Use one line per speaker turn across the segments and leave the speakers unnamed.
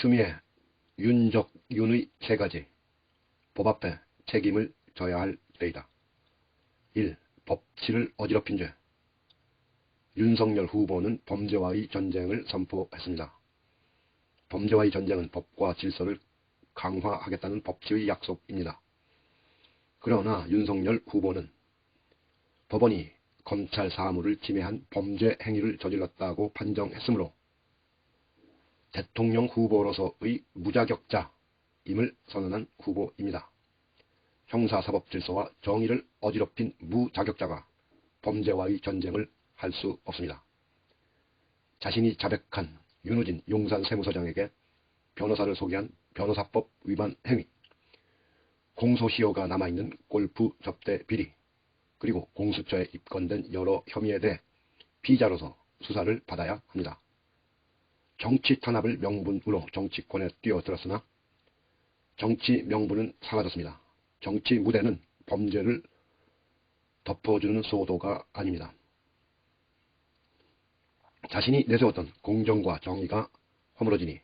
추미애, 윤석윤의 세 가지 법 앞에 책임을 져야 할 때이다. 1. 법치를 어지럽힌 죄. 윤석열 후보는 범죄와의 전쟁을 선포했습니다. 범죄와의 전쟁은 법과 질서를 강화하겠다는 법치의 약속입니다. 그러나 윤석열 후보는 법원이 검찰 사무를 침해한 범죄 행위를 저질렀다고 판정했으므로 대통령 후보로서의 무자격자임을 선언한 후보입니다. 형사사법질서와 정의를 어지럽힌 무자격자가 범죄와의 전쟁을 할 수 없습니다. 자신이 자백한 윤우진 용산세무서장에게 변호사를 소개한 변호사법 위반 행위, 공소시효가 남아있는 골프 접대 비리, 그리고 공수처에 입건된 여러 혐의에 대해 피의자로서 수사를 받아야 합니다. 정치 탄압을 명분으로 정치권에 뛰어들었으나 정치 명분은 사라졌습니다. 정치 무대는 범죄를 덮어주는 소도가 아닙니다. 자신이 내세웠던 공정과 정의가 허물어지니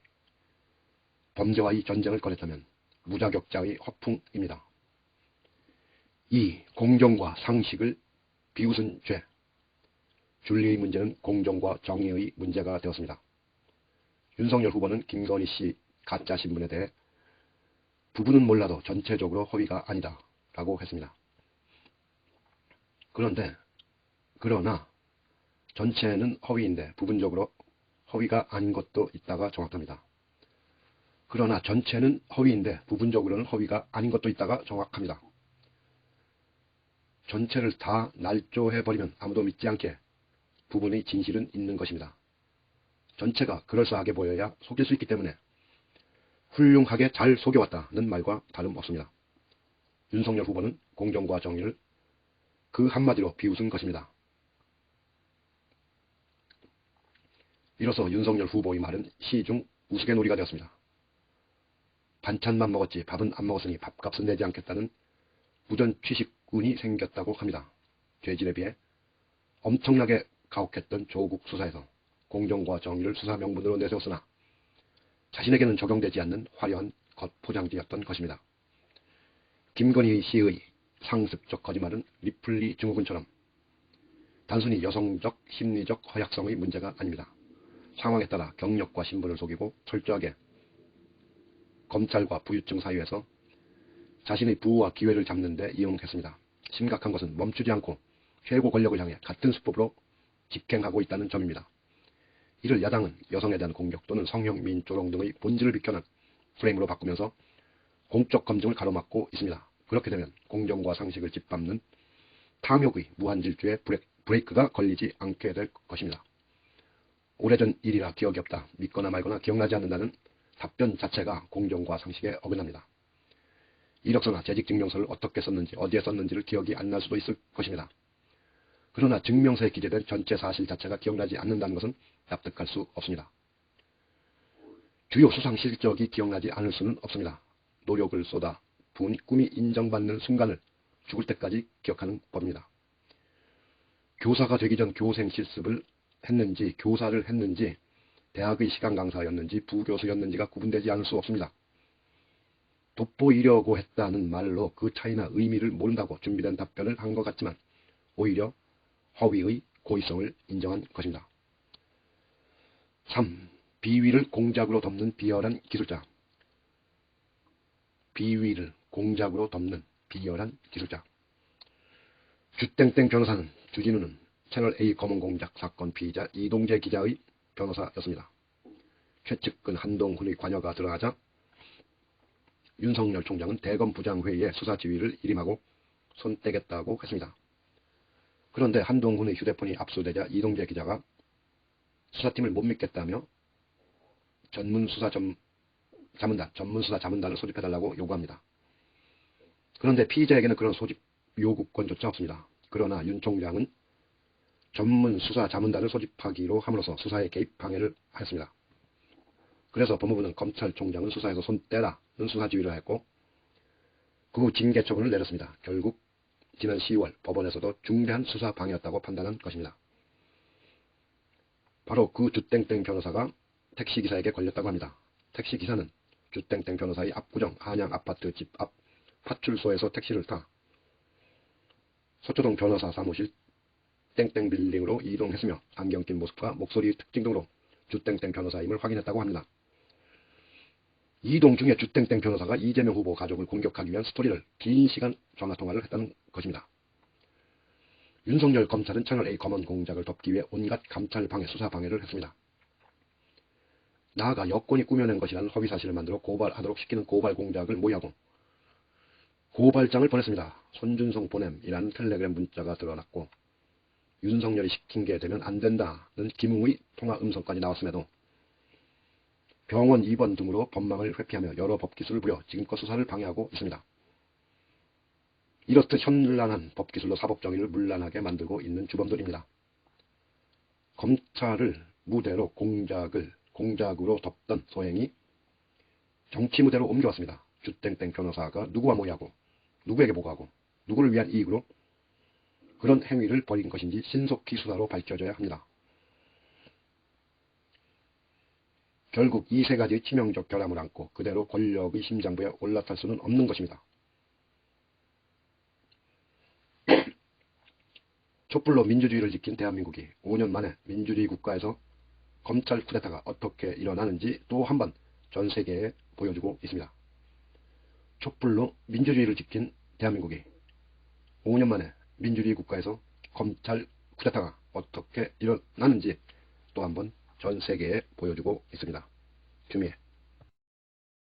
범죄와의 전쟁을 꺼냈다면 무자격자의 허풍입니다. 2. 공정과 상식을 비웃은 죄. 줄리의 문제는 공정과 정의의 문제가 되었습니다. 윤석열 후보는 김건희 씨 가짜 신문에 대해 부분은 몰라도 전체적으로 허위가 아니다 라고 했습니다. 그러나 전체는 허위인데 부분적으로 허위가 아닌 것도 있다가 정확합니다. 그러나 전체는 허위인데 부분적으로는 허위가 아닌 것도 있다가 정확합니다. 전체를 다 날조해버리면 아무도 믿지 않게 부분의 진실은 있는 것입니다. 전체가 그럴싸하게 보여야 속일 수 있기 때문에 훌륭하게 잘 속여왔다는 말과 다름없습니다. 윤석열 후보는 공정과 정의를 그 한마디로 비웃은 것입니다. 이로써 윤석열 후보의 말은 시중 우스갯놀이가 되었습니다. 반찬만 먹었지 밥은 안 먹었으니 밥값은 내지 않겠다는 무전 취식운이 생겼다고 합니다. 죄질에 비해 엄청나게 가혹했던 조국 수사에서 공정과 정의를 수사 명분으로 내세웠으나 자신에게는 적용되지 않는 화려한 겉포장지였던 것입니다. 김건희 씨의 상습적 거짓말은 리플리 증후군처럼 단순히 여성적 심리적 허약성의 문제가 아닙니다. 상황에 따라 경력과 신분을 속이고 철저하게 검찰과 부유층 사이에서 자신의 부와 기회를 잡는 데 이용했습니다. 심각한 것은 멈추지 않고 최고 권력을 향해 같은 수법으로 직행하고 있다는 점입니다. 이를 야당은 여성에 대한 공격 또는 성형 민조롱 등의 본질을 비켜낸 프레임으로 바꾸면서 공적 검증을 가로막고 있습니다. 그렇게 되면 공정과 상식을 짓밟는 탐욕의 무한질주에 브레이크가 걸리지 않게 될 것입니다. 오래전 일이라 기억이 없다, 믿거나 말거나 기억나지 않는다는 답변 자체가 공정과 상식에 어긋납니다. 이력서나 재직증명서를 어떻게 썼는지 어디에 썼는지를 기억이 안 날 수도 있을 것입니다. 그러나 증명서에 기재된 전체 사실 자체가 기억나지 않는다는 것은 납득할 수 없습니다. 주요 수상 실적이 기억나지 않을 수는 없습니다. 노력을 쏟아 부은 꿈이 인정받는 순간을 죽을 때까지 기억하는 법입니다. 교사가 되기 전 교생 실습을 했는지 교사를 했는지 대학의 시간 강사였는지 부교수였는지가 구분되지 않을 수 없습니다. 돋보이려고 했다는 말로 그 차이나 의미를 모른다고 준비된 답변을 한 것 같지만 오히려 허위의 고의성을 인정한 것입니다. 3. 비위를 공작으로 덮는 비열한 기술자. 비위를 공작으로 덮는 비열한 기술자. 주땡땡 변호사는 주진우는 채널A 검언공작 사건 피의자 이동재 기자의 변호사였습니다. 최측근 한동훈의 관여가 드러나자 윤석열 총장은 대검 부장회의에 수사지휘를 일임하고 손떼겠다고 했습니다. 그런데 한동훈의 휴대폰이 압수되자 이동재 기자가 수사팀을 못 믿겠다며 전문수사 자문단을 소집해달라고 요구합니다. 그런데 피의자에게는 그런 소집 요구권조차 없습니다. 그러나 윤 총장은 전문수사 자문단을 소집하기로 함으로써 수사에 개입 방해를 하였습니다. 그래서 법무부는 검찰총장은 수사에서 손 떼라는 수사지휘를 했고 그 후 징계 처분을 내렸습니다. 결국 지난 10월 법원에서도 중대한 수사 방해였다고 판단한 것입니다. 바로 그 주땡땡 변호사가 택시기사에게 걸렸다고 합니다. 택시기사는 주땡땡 변호사의 압구정 한양 아파트 집 앞 파출소에서 택시를 타 서초동 변호사 사무실 땡땡 빌딩으로 이동했으며 안경 낀 모습과 목소리 특징 등으로 주땡땡 변호사임을 확인했다고 합니다. 이동 중에 주땡땡 변호사가 이재명 후보 가족을 공격하기 위한 스토리를 긴 시간 전화통화를 했다는 것입니다. 윤석열 검찰은 채널A 검언 공작을 덮기 위해 온갖 감찰 방해, 수사 방해를 했습니다. 나아가 여권이 꾸며낸 것이라는 허위 사실을 만들어 고발하도록 시키는 고발 공작을 모의하고 고발장을 보냈습니다. 손준성 보냄이라는 텔레그램 문자가 드러났고 윤석열이 시킨 게 되면 안 된다는 김웅의 통화 음성까지 나왔음에도 병원 입원 등으로 법망을 회피하며 여러 법기술을 부려 지금껏 수사를 방해하고 있습니다. 이렇듯 현란한 법기술로 사법정의를 문란하게 만들고 있는 주범들입니다. 검찰을 무대로 공작으로 덮던 소행이 정치 무대로 옮겨왔습니다. 주땡땡 변호사가 누구와 모의하고 누구에게 보고하고 누구를 위한 이익으로 그런 행위를 벌인 것인지 신속히 수사로 밝혀져야 합니다. 결국 이 세 가지의 치명적 결함을 안고 그대로 권력의 심장부에 올라탈 수는 없는 것입니다. 촛불로 민주주의를 지킨 대한민국이 5년 만에 민주주의 국가에서 검찰 쿠데타가 어떻게 일어나는지 또 한 번 전 세계에 보여주고 있습니다. 촛불로 민주주의를 지킨 대한민국이 5년 만에 민주주의 국가에서 검찰 쿠데타가 어떻게 일어나는지 또 한 번 전 세계에 보여주고 있습니다. 규미애